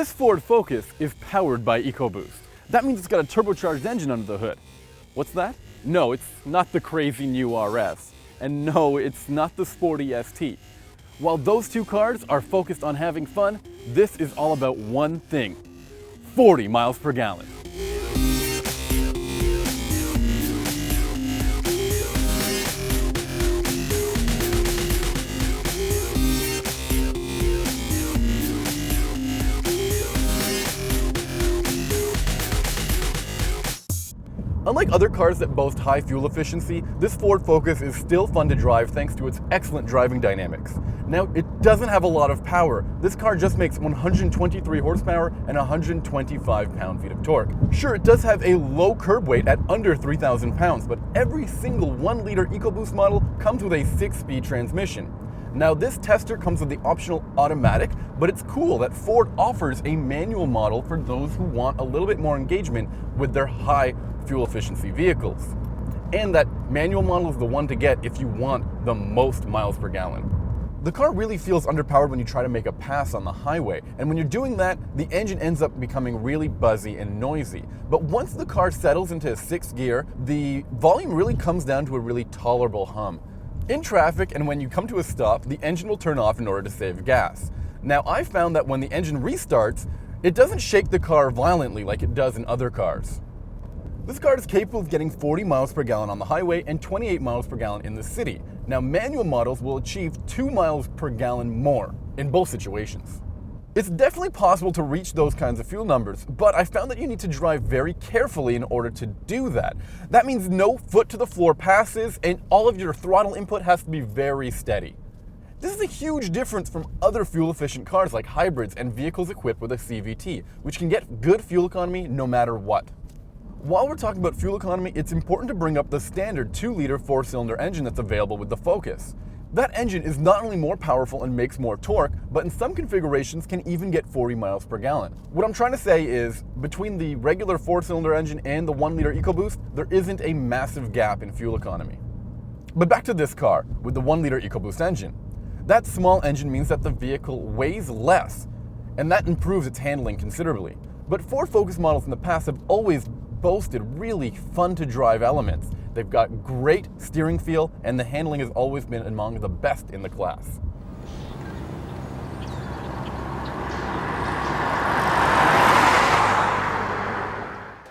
This Ford Focus is powered by EcoBoost. That means it's got a turbocharged engine under the hood. What's that? No, it's not the crazy new RS. And no, it's not the sporty ST. While those two cars are focused on having fun, this is all about one thing: 40 miles per gallon. Unlike other cars that boast high fuel efficiency, this Ford Focus is still fun to drive thanks to its excellent driving dynamics. Now, it doesn't have a lot of power. This car just makes 123 horsepower and 125 pound-feet of torque. Sure, it does have a low curb weight at under 3,000 pounds, but every single 1-liter EcoBoost model comes with a 6-speed transmission. Now, this tester comes with the optional automatic, but it's cool that Ford offers a manual model for those who want a little bit more engagement with their high fuel efficiency vehicles. And that manual model is the one to get if you want the most miles per gallon. The car really feels underpowered when you try to make a pass on the highway, and when you're doing that, the engine ends up becoming really buzzy and noisy. But once the car settles into 6th gear, the volume really comes down to a really tolerable hum. In traffic and when you come to a stop, the engine will turn off in order to save gas. Now, I found that when the engine restarts, it doesn't shake the car violently like it does in other cars. This car is capable of getting 40 miles per gallon on the highway and 28 miles per gallon in the city. Now, manual models will achieve 2 miles per gallon more in both situations. It's definitely possible to reach those kinds of fuel numbers, but I found that you need to drive very carefully in order to do that. That means no foot-to-the-floor passes, and all of your throttle input has to be very steady. This is a huge difference from other fuel-efficient cars like hybrids and vehicles equipped with a CVT, which can get good fuel economy no matter what. While we're talking about fuel economy, it's important to bring up the standard 2-liter 4-cylinder engine that's available with the Focus. That engine is not only more powerful and makes more torque, but in some configurations can even get 40 miles per gallon. What I'm trying to say is, between the regular 4-cylinder engine and the 1-liter EcoBoost, there isn't a massive gap in fuel economy. But back to this car, with the 1-liter EcoBoost engine. That small engine means that the vehicle weighs less, and that improves its handling considerably. But Ford Focus models in the past have always boasted really fun-to-drive elements. They've got great steering feel, and the handling has always been among the best in the class.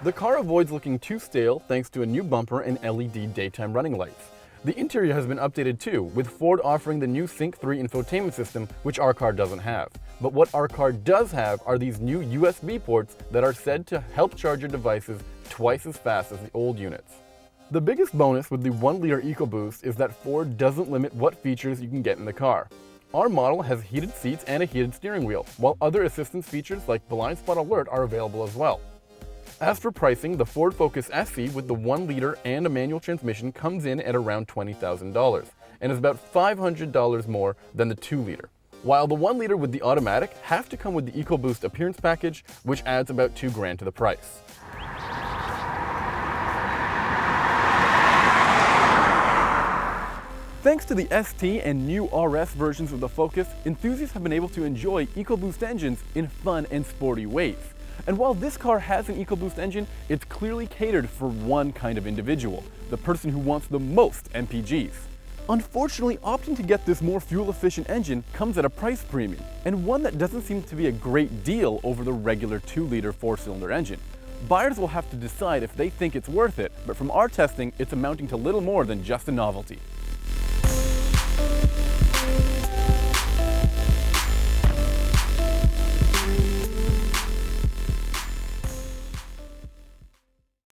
The car avoids looking too stale thanks to a new bumper and LED daytime running lights. The interior has been updated too, with Ford offering the new Sync 3 Infotainment System, which our car doesn't have. But what our car does have are these new USB ports that are said to help charge your devices twice as fast as the old units. The biggest bonus with the 1-liter EcoBoost is that Ford doesn't limit what features you can get in the car. Our model has heated seats and a heated steering wheel, while other assistance features like blind spot alert are available as well. As for pricing, the Ford Focus SE with the 1-liter and a manual transmission comes in at around $20,000 and is about $500 more than the 2-liter. While the 1-liter with the automatic have to come with the EcoBoost appearance package, which adds about $2,000 to the price. Thanks to the ST and new RS versions of the Focus, enthusiasts have been able to enjoy EcoBoost engines in fun and sporty ways. And while this car has an EcoBoost engine, it's clearly catered for one kind of individual, the person who wants the most MPGs. Unfortunately, opting to get this more fuel-efficient engine comes at a price premium, and one that doesn't seem to be a great deal over the regular 2-liter 4-cylinder engine. Buyers will have to decide if they think it's worth it, but from our testing, it's amounting to little more than just a novelty.